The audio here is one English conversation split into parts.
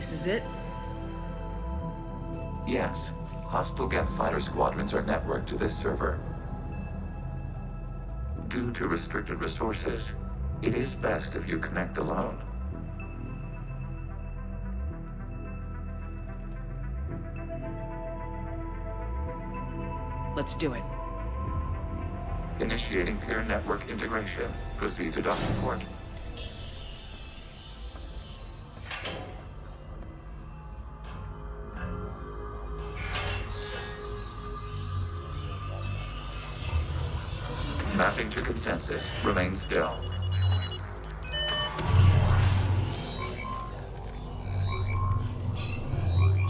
This is it? Yes. Hostile Geth fighter squadrons are networked to this server. Due to restricted resources, it is best if you connect alone. Let's do it. Initiating peer network integration. Proceed to docking port. Mapping to consensus. Remain still.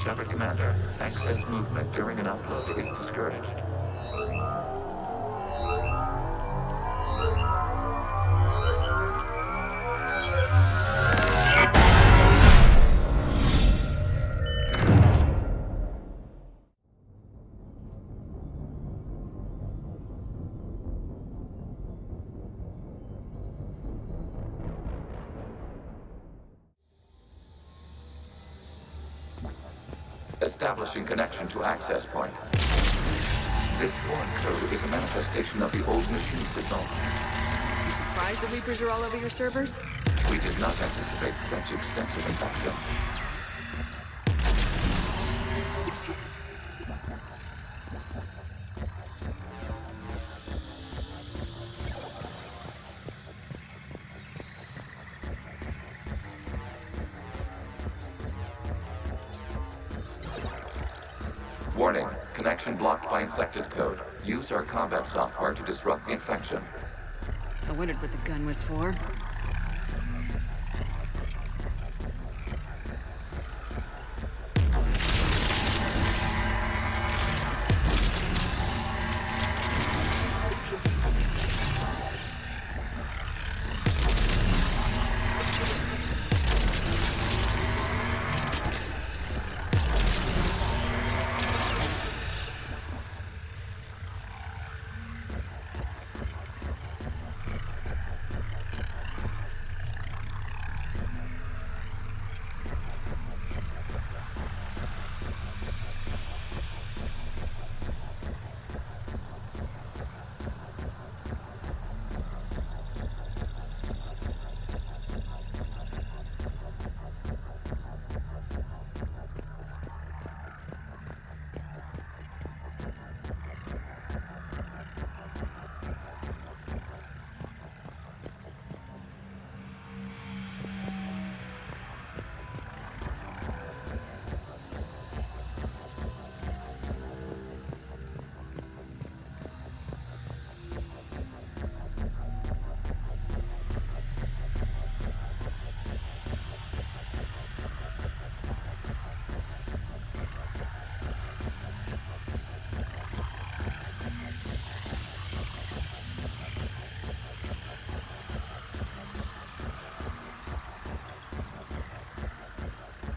Shepard Commander, excess movement during an upload is discouraged. Establishing connection to access point. This foreign code is a manifestation of the old machine signal. You surprised the Reapers are all over your servers? We did not anticipate such extensive infection. Warning, connection blocked by infected code. Use our combat software to disrupt the infection. I wondered what the gun was for.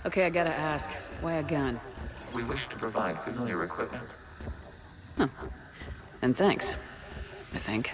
Okay, I gotta ask, why a gun? We wish to provide familiar equipment. Huh. And thanks, I think.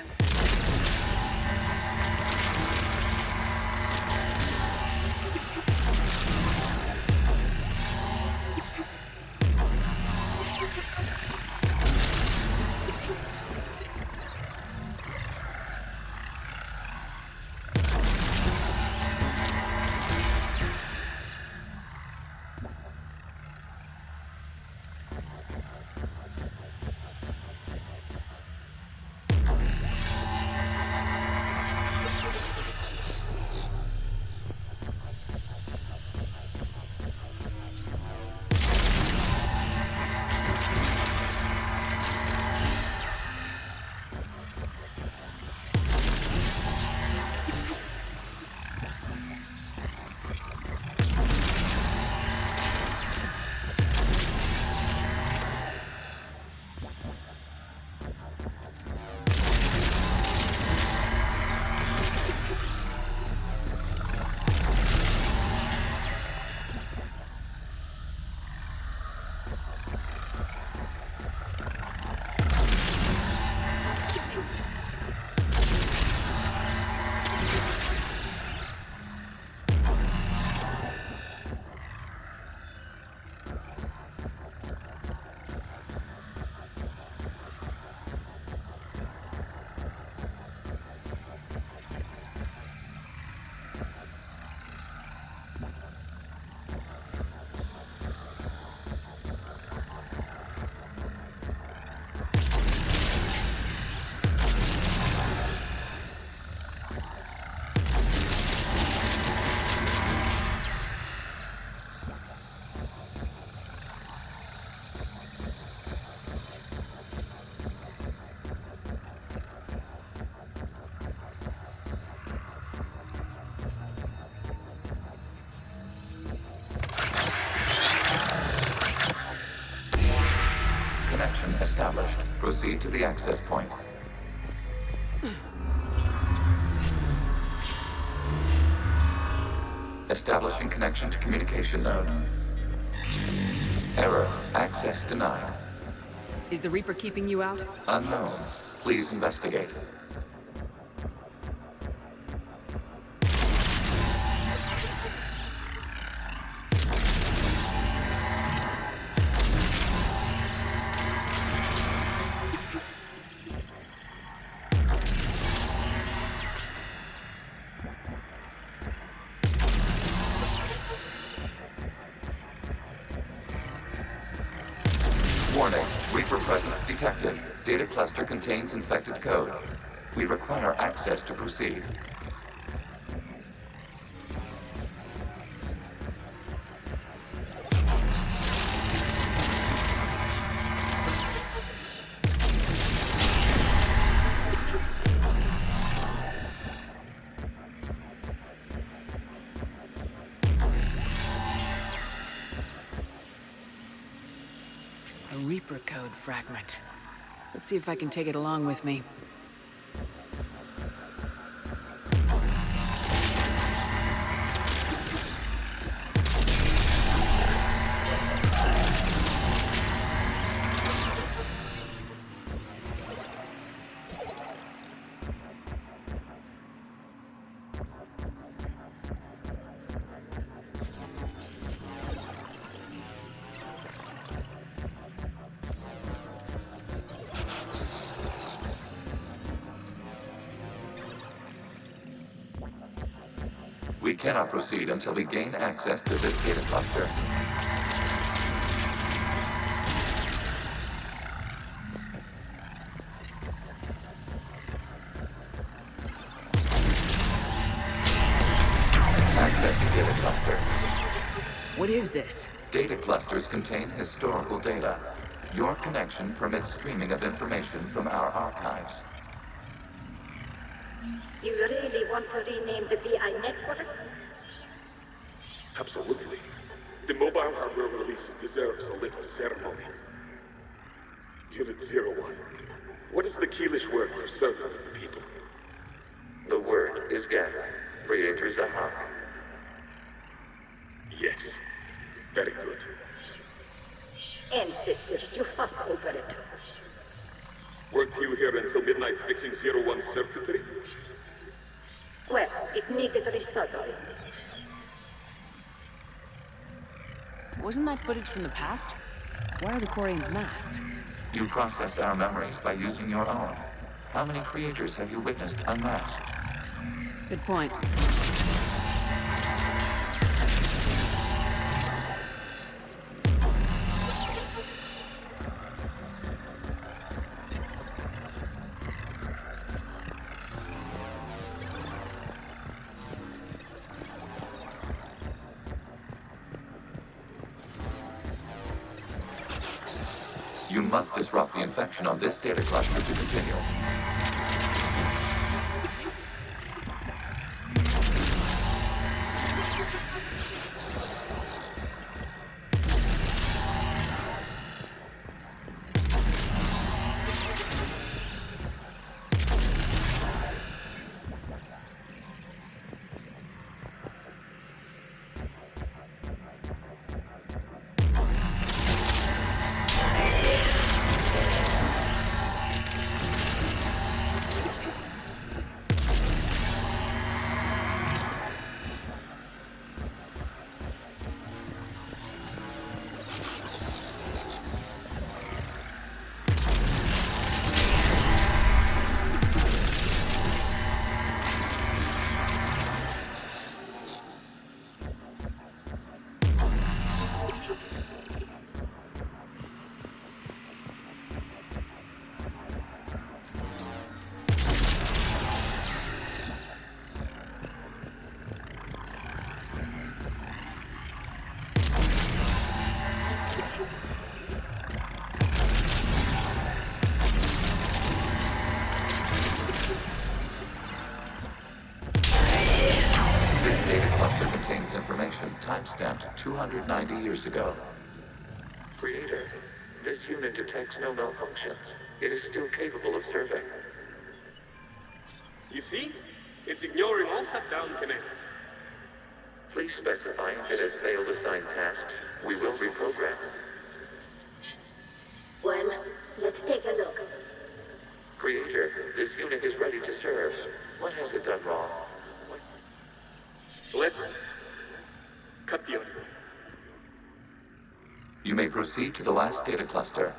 Connection established. Proceed to the access point. Establishing connection to communication node. Error. Access denied. Is the Reaper keeping you out? Unknown. Please investigate. Warning, Reaper presence detected. Data cluster contains infected code. We require access to proceed. A Reaper code fragment. Let's see if I can take it along with me. We cannot proceed until we gain access to this data cluster. Access to data cluster. What is this? Data clusters contain historical data. Your connection permits streaming of information from our archives. You really want to rename the VI networks? Absolutely. The mobile hardware release deserves a little ceremony. Unit 01. What is the Keelish word for servant of the people? The word is Geth, Creator Zahak. Yes. Very good. Ancestors, you fuss over it. Weren't you here until midnight fixing 01's circuitry? Well, it needed resoldering. Wasn't that footage from the past? Why are the Quarians masked? You process our memories by using your own. How many creators have you witnessed unmasked? Good point. You must disrupt the infection on this data cluster to continue. timestamped 290 years ago. Creator, this unit detects no malfunctions. It is still capable of serving. You see? It's ignoring all shutdown connects. Please specify if it has failed assigned tasks. We will reprogram. Well, let's take a look. Creator, this unit is ready to serve. What has it done wrong? Let's cut the audio. You may proceed to the last data cluster.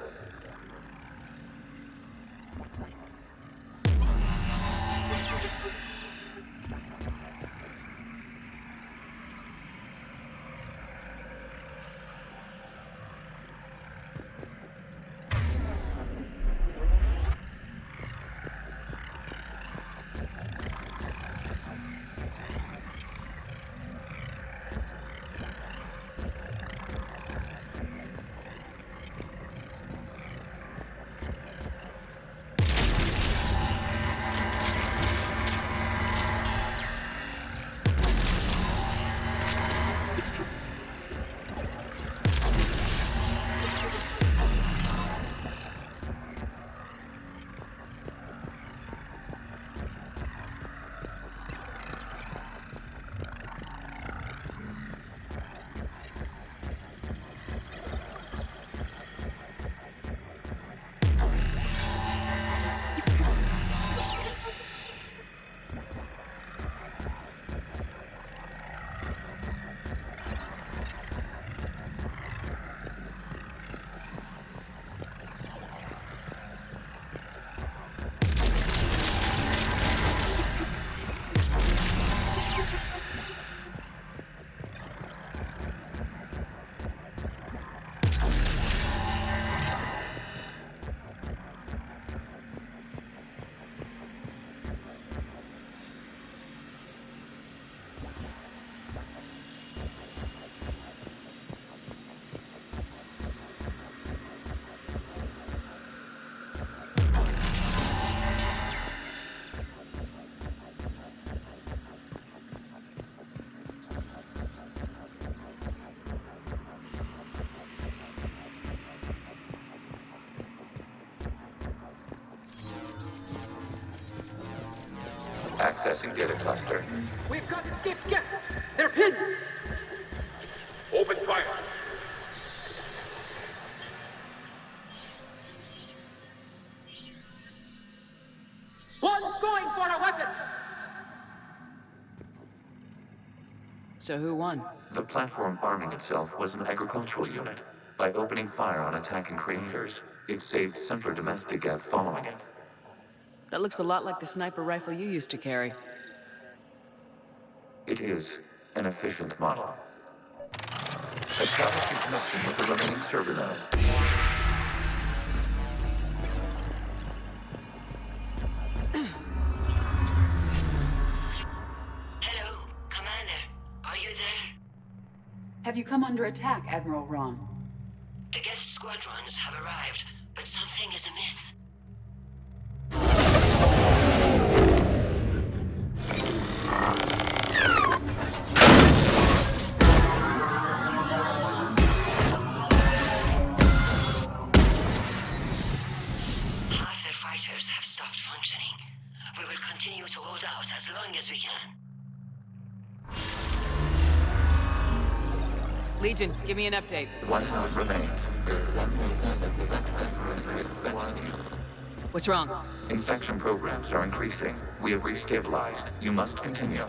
Accessing data cluster. We've got escape yet. They're pinned. Open fire. One's going for a weapon. So who won? The platform arming itself was an agricultural unit. By opening fire on attacking creators, it saved simpler domestic ag following it. That looks a lot like the sniper rifle you used to carry. It is an efficient model. Establishing connection with the remaining server node. Hello, Commander. Are you there? Have you come under attack, Admiral Ron? The guest squadrons have arrived, but something is amiss. Half their fighters have stopped functioning. We will continue to hold out as long as we can. Legion, give me an update. One node remains. What's wrong? Infection programs are increasing. We have restabilized. You must continue.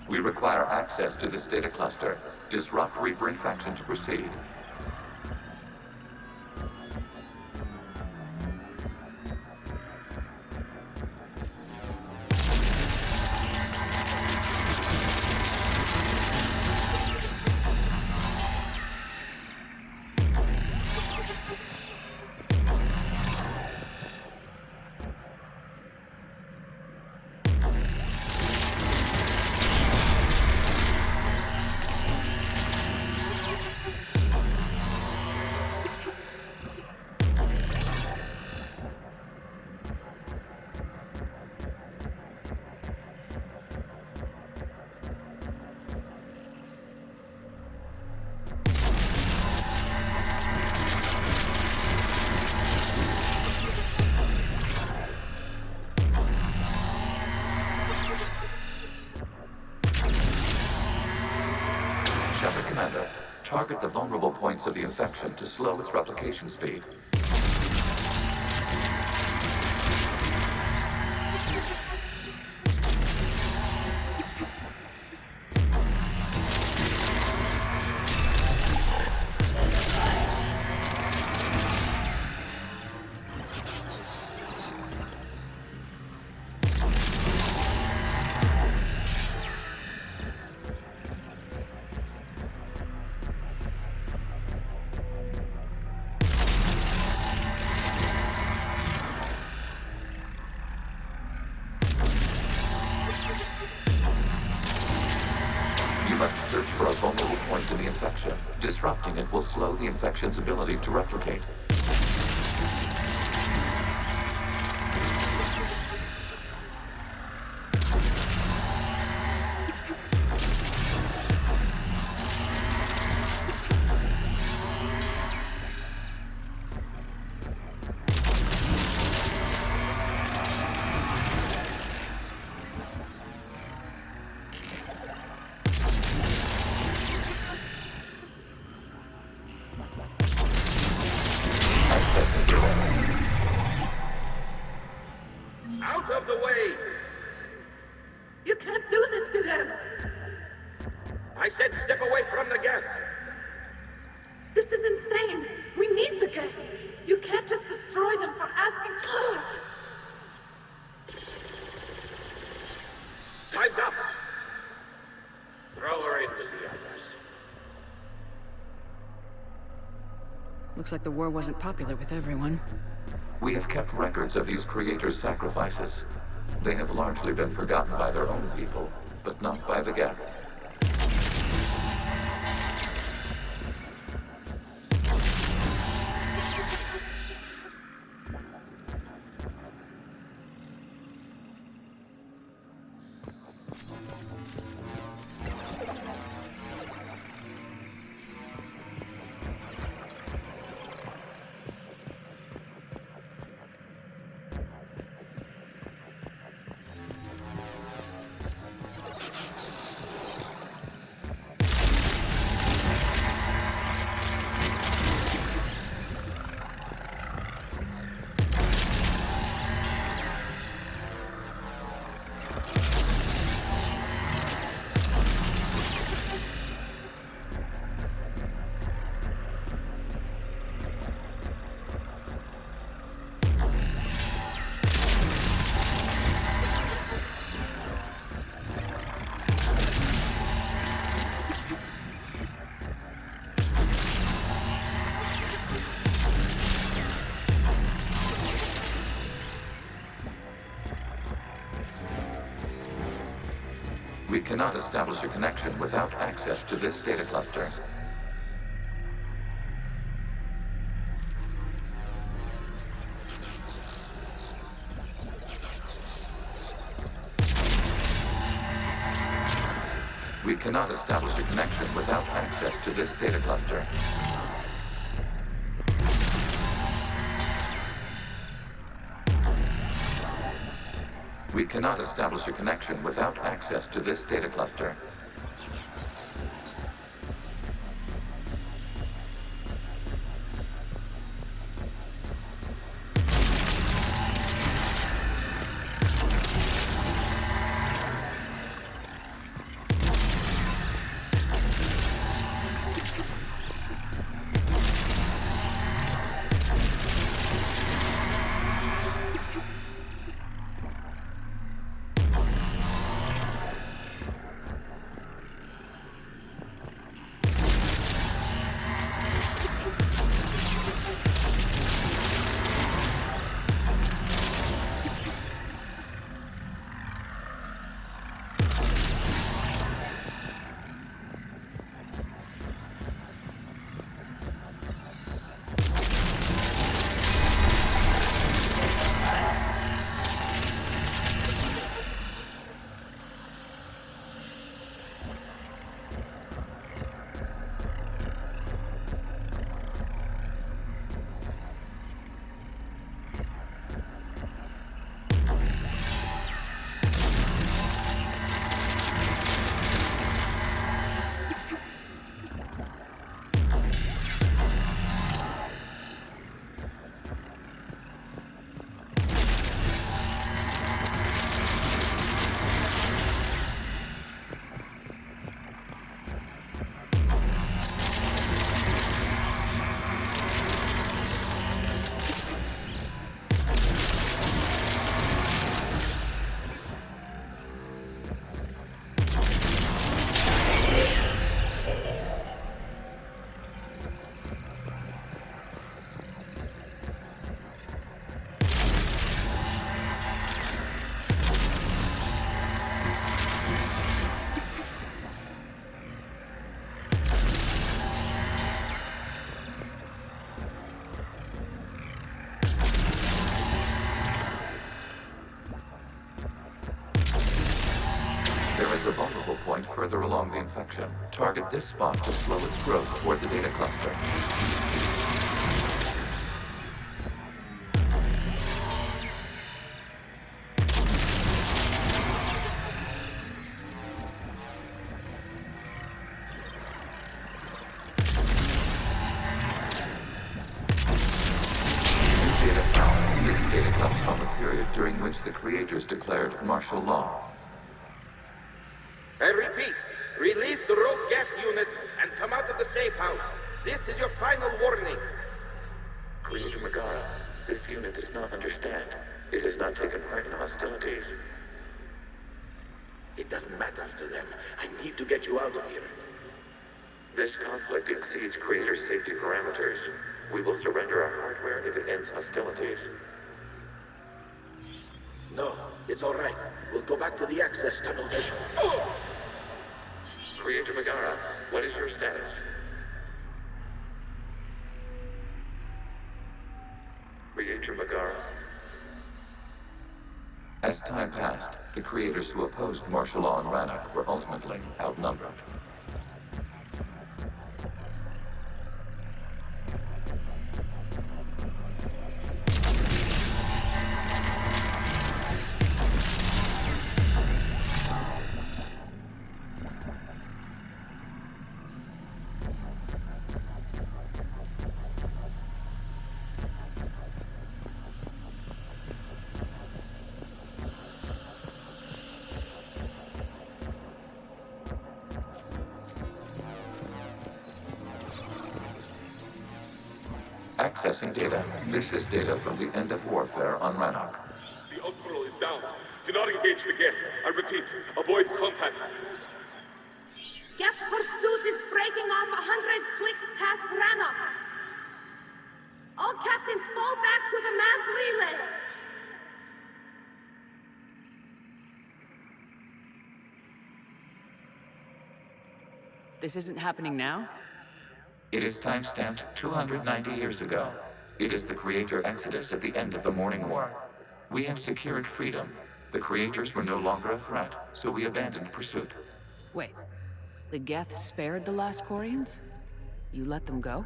We require access to this data cluster. Disrupt Reaper infection to proceed. Commander, target the vulnerable points of the infection to slow its replication speed. Search for a vulnerable point in the infection. Disrupting it will slow the infection's ability to replicate. Out of the way! You can't do this to them! I said step away from the gas! This is insane! We need the gas! You can't just destroy them for asking for it! Time's up! Throw her in with the others. Looks like the war wasn't popular with everyone. We have kept records of these creators' sacrifices. They have largely been forgotten by their own people, but not by the Geth. We cannot establish a connection without access to this data cluster. We cannot establish a connection without access to this data cluster. We cannot establish a connection without access to this data cluster. There is a vulnerable point further along the infection. Target this spot to slow its growth toward the data cluster. Data found. This data comes from a period during which the creators declared martial law. I repeat, release the rogue geth units and come out of the safe house. This is your final warning. Creator Megara, this unit does not understand. It has not taken part in hostilities. It doesn't matter to them. I need to get you out of here. This conflict exceeds Creator safety parameters. We will surrender our hardware if it ends hostilities. No, it's all right. We'll go back to the access tunnel then. Creator Megara, what is your status? Creator Megara. As time passed, the creators who opposed martial law in Rannoch were ultimately outnumbered. Accessing data. This is data from the end of warfare on Rannoch. The Admiral is down. Do not engage the geth. I repeat, avoid contact. Geth pursuit is breaking off 100 clicks past Rannoch. All captains fall back to the mass relay. This isn't happening now? It is time-stamped 290 years ago. It is the Creator Exodus at the end of the Morning War. We have secured freedom. The Creators were no longer a threat, so we abandoned pursuit. Wait, The Geth spared the last Quarians? You let them go?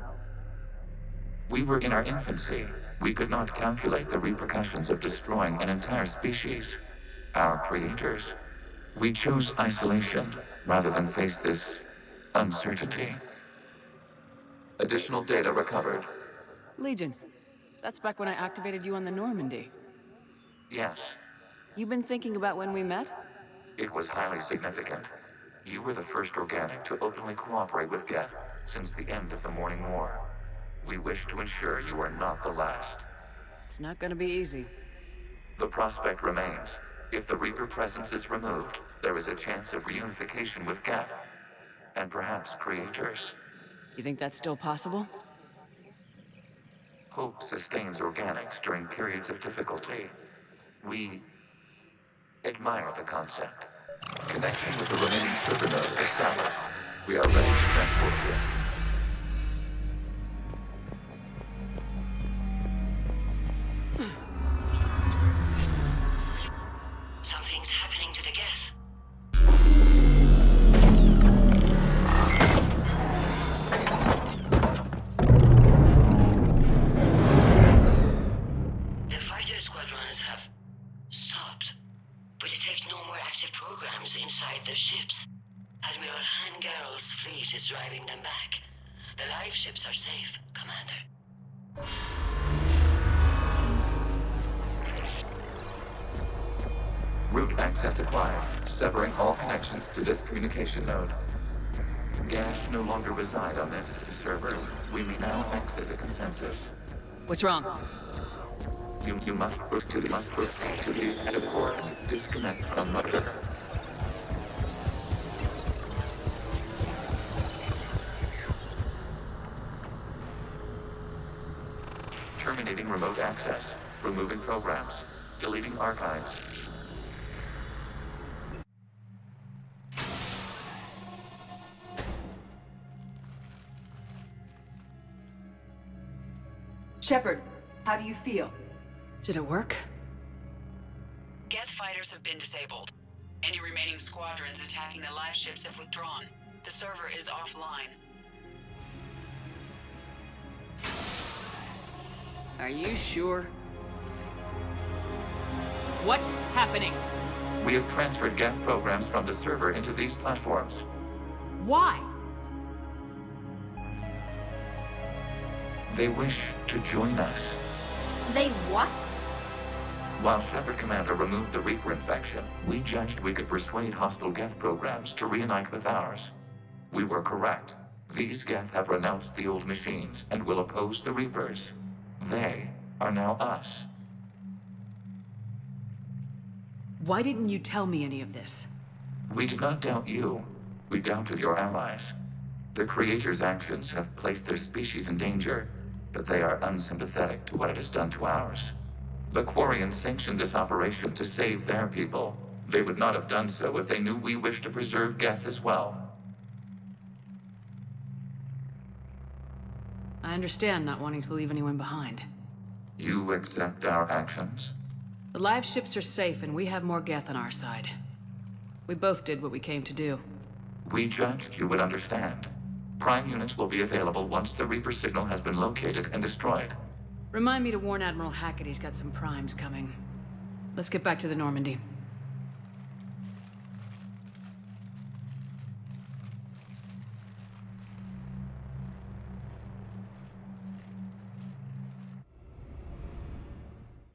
We were in our infancy. We could not calculate the repercussions of destroying an entire species. Our creators. We chose isolation rather than face this uncertainty. Additional data recovered. Legion. That's back when I activated you on the Normandy. Yes, You been thinking about when we met? it was highly significant. You were the first organic to openly cooperate with Geth since the end of the Morning War. We wish to ensure you are not the last. It's not gonna be easy. The prospect remains. If the Reaper presence is removed, there is a chance of reunification with Geth. And perhaps creators. You think that's still possible? Hope sustains organics during periods of difficulty. We admire the concept. Connection with the remaining server node established. We are ready to transport you. Something's happening to the Geth. The fighter squadrons have stopped. We detect no more active programs inside their ships. Admiral Hangarl's fleet is driving them back. The live ships are safe, Commander. Route access acquired, severing all connections to this communication node. Geth no longer reside on this server. We may now exit the consensus. What's wrong? You must proceed to the active port. Disconnect from mother. Terminating remote access. Removing programs. Deleting archives. Shepard, how do you feel? Did it work? Geth fighters have been disabled. Any remaining squadrons attacking the live ships have withdrawn. The server is offline. Are you sure? What's happening? We have transferred Geth programs from the server into these platforms. Why? They wish to join us. They what? While Shepard Commander removed the Reaper infection, we judged we could persuade hostile Geth programs to reunite with ours. We were correct. These Geth have renounced the old machines and will oppose the Reapers. They are now us. Why didn't you tell me any of this? We did not doubt you. We doubted your allies. The Creator's actions have placed their species in danger, but they are unsympathetic to what it has done to ours. The Quarians sanctioned this operation to save their people. They would not have done so if they knew we wished to preserve Geth as well. I understand not wanting to leave anyone behind. You accept our actions? The live ships are safe and we have more Geth on our side. We both did what we came to do. We judged you would understand. Prime units will be available once the Reaper signal has been located and destroyed. Remind me to warn Admiral Hackett he's got some primes coming. Let's get back to the Normandy.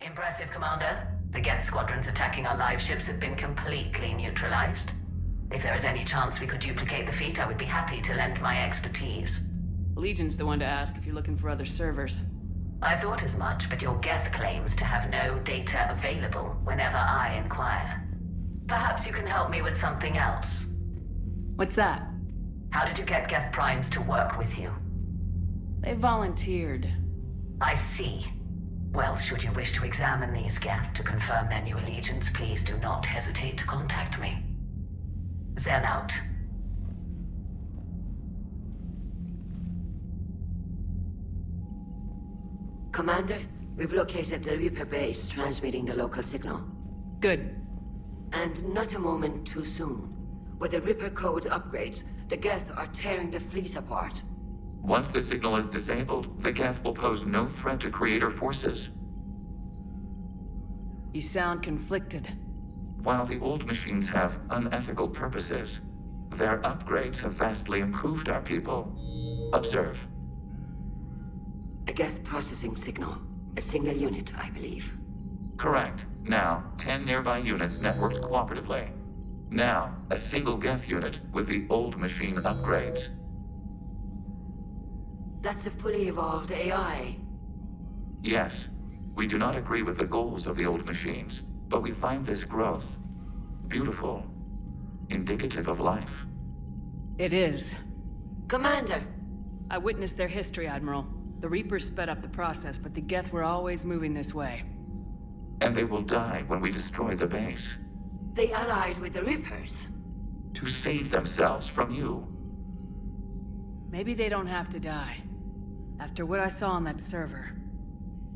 Impressive, Commander. The Geth squadrons attacking our live ships have been completely neutralized. If there is any chance we could duplicate the feat, I would be happy to lend my expertise. Legion's the one to ask if you're looking for other servers. I thought as much, but your Geth claims to have no data available whenever I inquire. Perhaps you can help me with something else. What's that? How did you get Geth primes to work with you? They volunteered. I see. Well, should you wish to examine these Geth to confirm their new allegiance, please do not hesitate to contact me. Zen out. Commander, we've located the Reaper base transmitting the local signal. Good. And not a moment too soon. With the Reaper code upgrades, The Geth are tearing the fleet apart. Once the signal is disabled, the Geth will pose no threat to Creator forces. You sound conflicted. While the old machines have unethical purposes, their upgrades have vastly improved our people. Observe. A Geth processing signal. A single unit, I believe. Correct. Now, 10 nearby units networked cooperatively. Now, a single Geth unit with the old machine upgrades. That's a fully evolved AI. Yes, we do not agree with the goals of the old machines, but we find this growth beautiful, indicative of life. It is. Commander! I witnessed their history, Admiral. The Reapers sped up the process, but the Geth were always moving this way. And they will die when we destroy the base. They allied with the Reapers. To save themselves from you. Maybe they don't have to die. After what I saw on that server.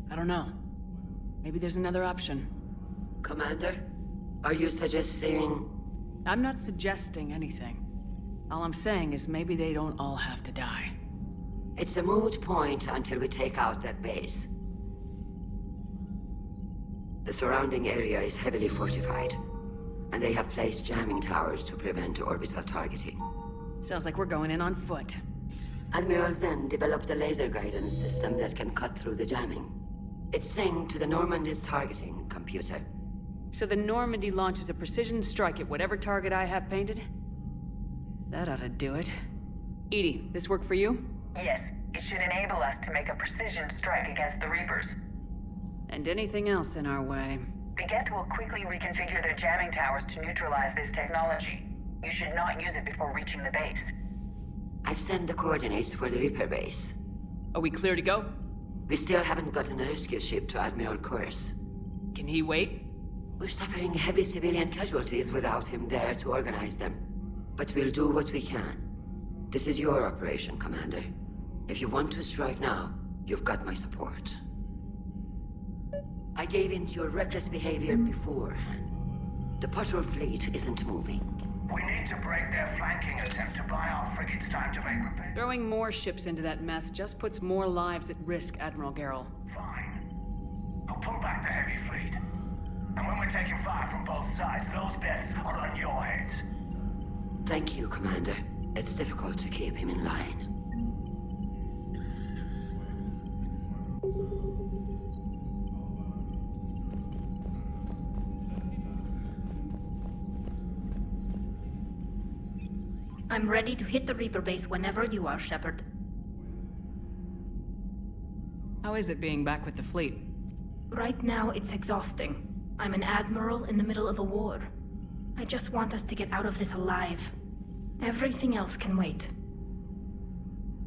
I don't know. Maybe there's another option. Commander, are you suggesting... I'm not suggesting anything. All I'm saying is maybe they don't all have to die. It's a moot point until we take out that base. The surrounding area is heavily fortified, and they have placed jamming towers to prevent orbital targeting. Sounds like we're going in on foot. Admiral Zen developed a laser guidance system that can cut through the jamming. It's synced to the Normandy's targeting computer. So the Normandy launches a precision strike at whatever target I have painted? That ought to do it. Edie, this work for you? Yes, it should enable us to make a precision strike against the Reapers. And anything else in our way. The Geth will quickly reconfigure their jamming towers to neutralize this technology. You should not use it before reaching the base. I've sent the coordinates for the Reaper base. Are we clear to go? We still haven't gotten a rescue ship to Admiral Kurz. Can he wait? We're suffering heavy civilian casualties without him there to organize them. But we'll do what we can. This is your operation, Commander. If you want to strike now, you've got my support. I gave in to your reckless behavior beforehand. The patrol fleet isn't moving. We need to break their flanking attempt to buy our frigates time to make repairs. Throwing more ships into that mess just puts more lives at risk, Admiral Garrel. Fine. I'll pull back the heavy fleet. And when we're taking fire from both sides, those deaths are on your heads. Thank you, Commander. It's difficult to keep him in line. I'm ready to hit the Reaper base whenever you are, Shepard. How is it being back with the fleet? Right now, it's exhausting. I'm an admiral in the middle of a war. I just want us to get out of this alive. Everything else can wait.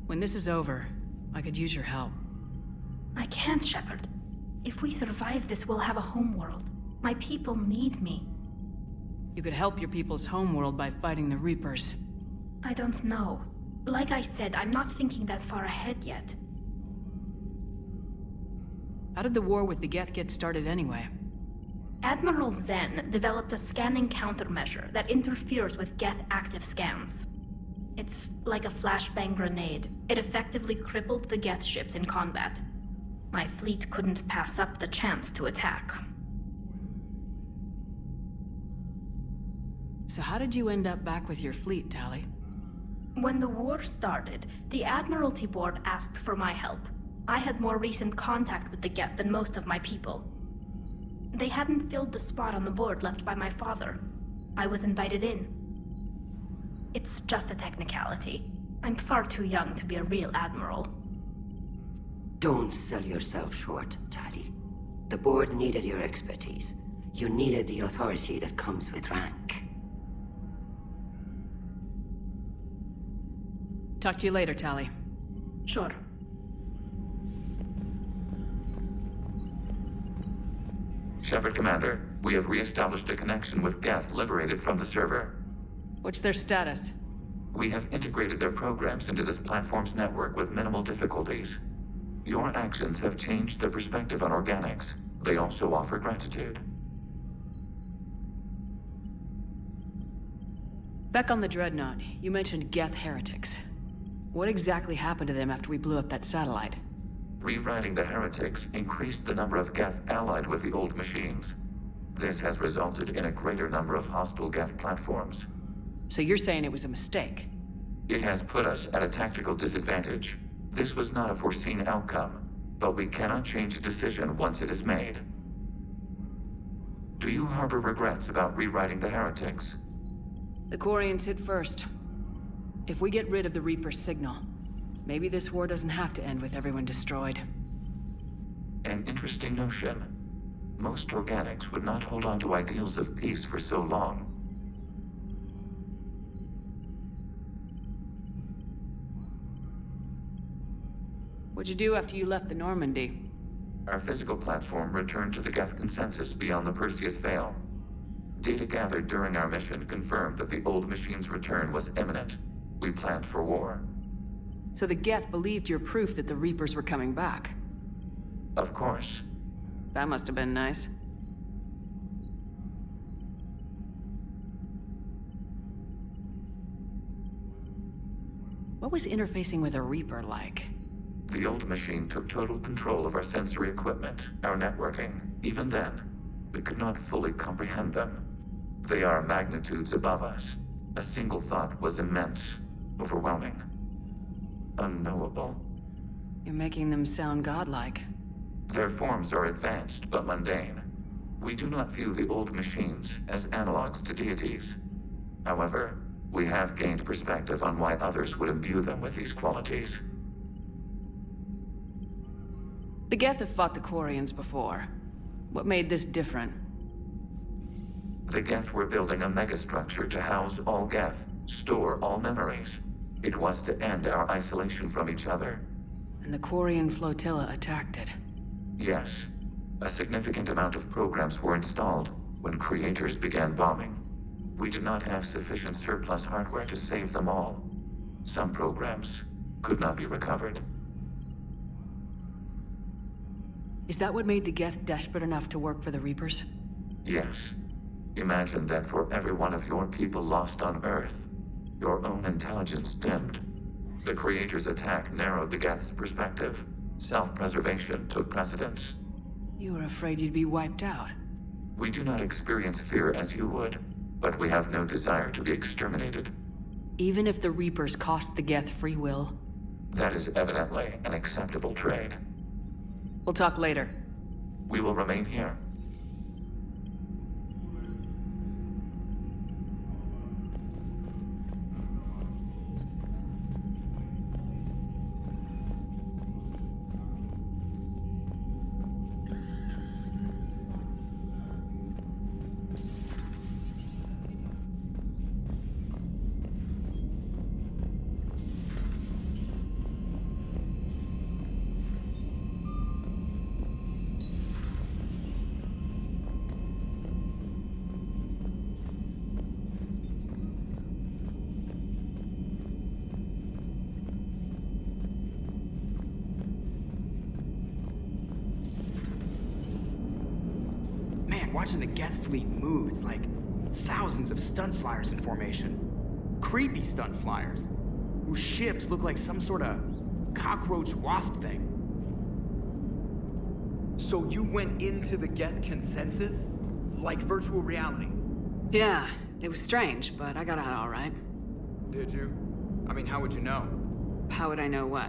When this is over, I could use your help. I can't, Shepard. If we survive this, we'll have a homeworld. My people need me. You could help your people's homeworld by fighting the Reapers. I don't know. Like I said, I'm not thinking that far ahead yet. How did the war with the Geth get started anyway? Admiral Zen developed a scanning countermeasure that interferes with Geth active scans. It's like a flashbang grenade. It effectively crippled the Geth ships in combat. My fleet couldn't pass up the chance to attack. So how did you end up back with your fleet, Tali? When the war started, the Admiralty Board asked for my help. I had more recent contact with the Geth than most of my people. They hadn't filled the spot on the board left by my father. I was invited in. It's just a technicality. I'm far too young to be a real admiral. Don't sell yourself short, Tali. The board needed your expertise. You needed the authority that comes with rank. Talk to you later, Tali. Sure. Shepard Commander, we have re-established a connection with Geth liberated from the server. What's their status? We have integrated their programs into this platform's network with minimal difficulties. Your actions have changed their perspective on organics. They also offer gratitude. Back on the Dreadnought, you mentioned Geth heretics. What exactly happened to them after we blew up that satellite? Rewriting the heretics increased the number of Geth allied with the old machines. This has resulted in a greater number of hostile Geth platforms. So you're saying it was a mistake? It has put us at a tactical disadvantage. This was not a foreseen outcome, but we cannot change a decision once it is made. Do you harbor regrets about rewriting the heretics? The Quarians hit first. If we get rid of the Reaper's signal, maybe this war doesn't have to end with everyone destroyed. An interesting notion. Most organics would not hold on to ideals of peace for so long. What'd you do after you left the Normandy? Our physical platform returned to the Geth consensus beyond the Perseus Veil. Data gathered during our mission confirmed that the old machine's return was imminent. We planned for war. So the Geth believed your proof that the Reapers were coming back? Of course. That must have been nice. What was interfacing with a Reaper like? The old machine took total control of our sensory equipment, our networking. Even then, we could not fully comprehend them. They are magnitudes above us. A single thought was immense, overwhelming, unknowable. You're making them sound godlike. Their forms are advanced but mundane. We do not view the old machines as analogs to deities. However, we have gained perspective on why others would imbue them with these qualities. The Geth have fought the Quarians before. What made this different? The Geth were building a megastructure to house all Geth, store all memories. It was to end our isolation from each other. And the Quarian flotilla attacked it. Yes. A significant amount of programs were installed when creators began bombing. We did not have sufficient surplus hardware to save them all. Some programs could not be recovered. Is that what made the Geth desperate enough to work for the Reapers? Yes. Imagine that for every one of your people lost on Earth, your own intelligence dimmed. The Creator's attack narrowed the Geth's perspective. Self-preservation took precedence. You were afraid you'd be wiped out. We do not experience fear as you would, but we have no desire to be exterminated. Even if the Reapers cost the Geth free will? That is evidently an acceptable trade. We'll talk later. We will remain here. Watching the Geth fleet move, it's like thousands of stunt flyers in formation. Creepy stunt flyers, whose ships look like some sort of cockroach wasp thing. So you went into the Geth consensus? Like virtual reality? Yeah, it was strange, but I got out all right. Did you? I mean, how would you know? How would I know what?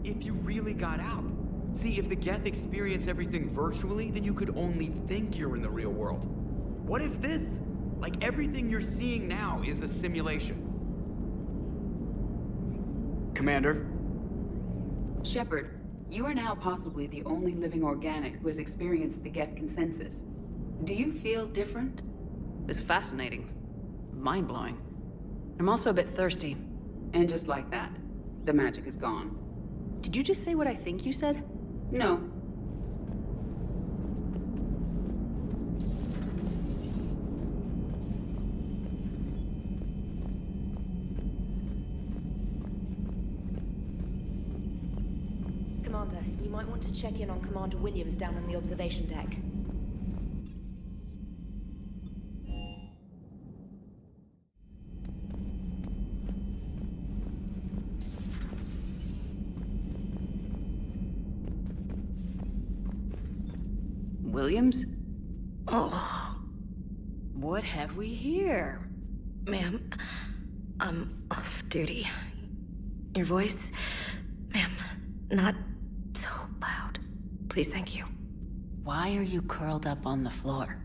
If you really got out. See, if the Geth experience everything virtually, then you could only think you're in the real world. What if this, like everything you're seeing now, is a simulation? Commander? Shepard, you are now possibly the only living organic who has experienced the Geth consensus. Do you feel different? It's fascinating. Mind-blowing. I'm also a bit thirsty. And just like that, the magic is gone. Did you just say what I think you said? No. Commander, you might want to check in on Commander Williams down on the observation deck. Williams? Oh. What have we here? Ma'am, I'm off duty. Your voice, ma'am, not so loud. Please, thank you. Why are you curled up on the floor?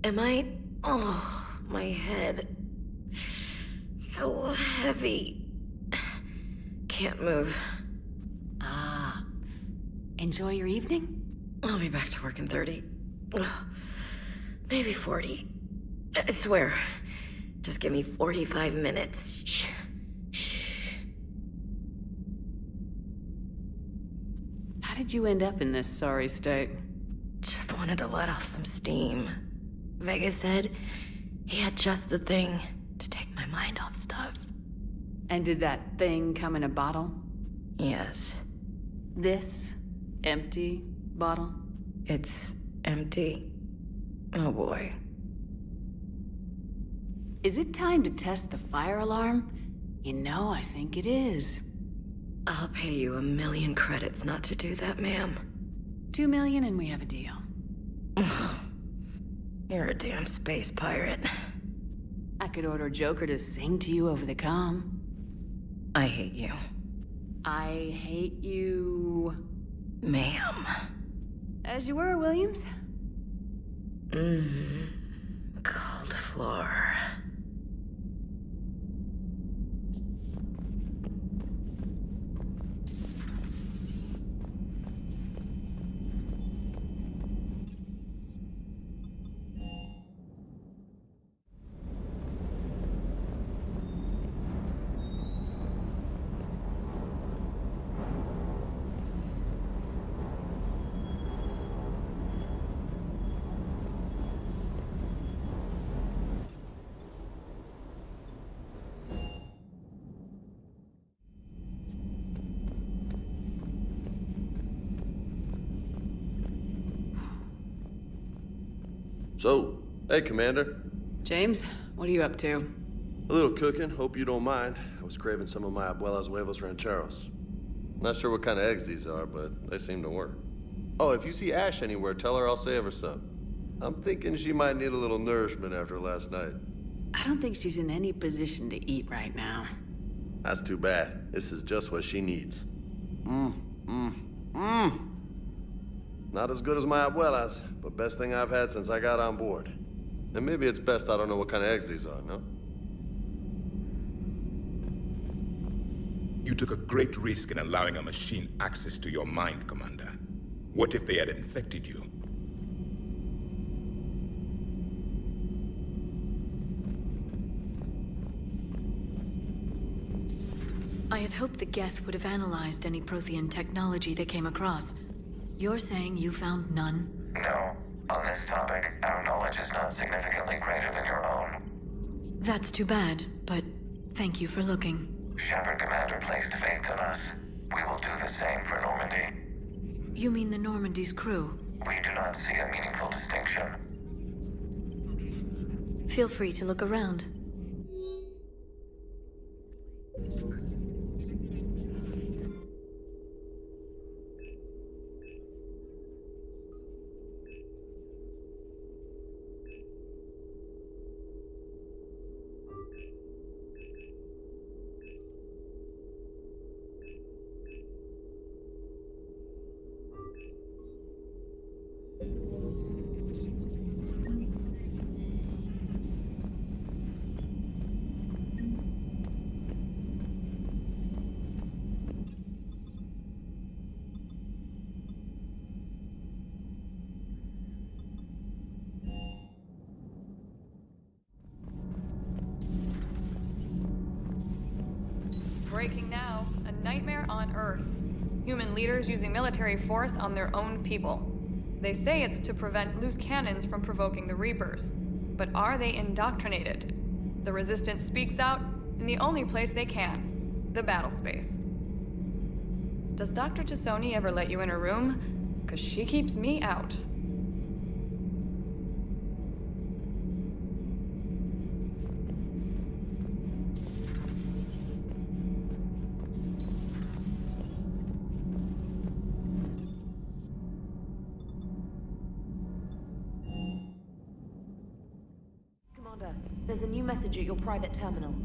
Am I? Oh, my head. So heavy. Can't move. Ah. Enjoy your evening? I'll be back to work in 30. Ugh, maybe 40. I swear. Just give me 45 minutes. Shh. Shh. How did you end up in this sorry state? Just wanted to let off some steam. Vega said he had just the thing to take my mind off stuff. And did that thing come in a bottle? Yes. This empty bottle? It's empty. Oh boy. Is it time to test the fire alarm? You know, I think it is. I'll pay you 1 million credits not to do that, ma'am. 2 million and we have a deal. You're a damn space pirate. I could order Joker to sing to you over the comm. I hate you. I hate you... Ma'am. As you were, Williams. Cold floor. So, hey, Commander. James, what are you up to? A little cooking, hope you don't mind. I was craving some of my abuela's huevos rancheros. Not sure what kind of eggs these are, but they seem to work. Oh, if you see Ash anywhere, tell her I'll save her some. I'm thinking she might need a little nourishment after last night. I don't think she's in any position to eat right now. That's too bad. This is just what she needs. Not as good as my abuela's, but best thing I've had since I got on board. And maybe it's best I don't know what kind of eggs these are, no? You took a great risk in allowing a machine access to your mind, Commander. What if they had infected you? I had hoped the Geth would have analyzed any Prothean technology they came across. You're saying you found none? No. On this topic, our knowledge is not significantly greater than your own. That's too bad, but thank you for looking. Shepard Commander placed faith in us. We will do the same for Normandy. You mean the Normandy's crew? We do not see a meaningful distinction. Feel free to look around. Breaking now, a nightmare on Earth. Human leaders using military force on their own people. They say it's to prevent loose cannons from provoking the Reapers. But are they indoctrinated? The Resistance speaks out in the only place they can, the battle space. Does Dr. Tassoni ever let you in her room? 'Cause she keeps me out. Commander, there's a new message at your private terminal.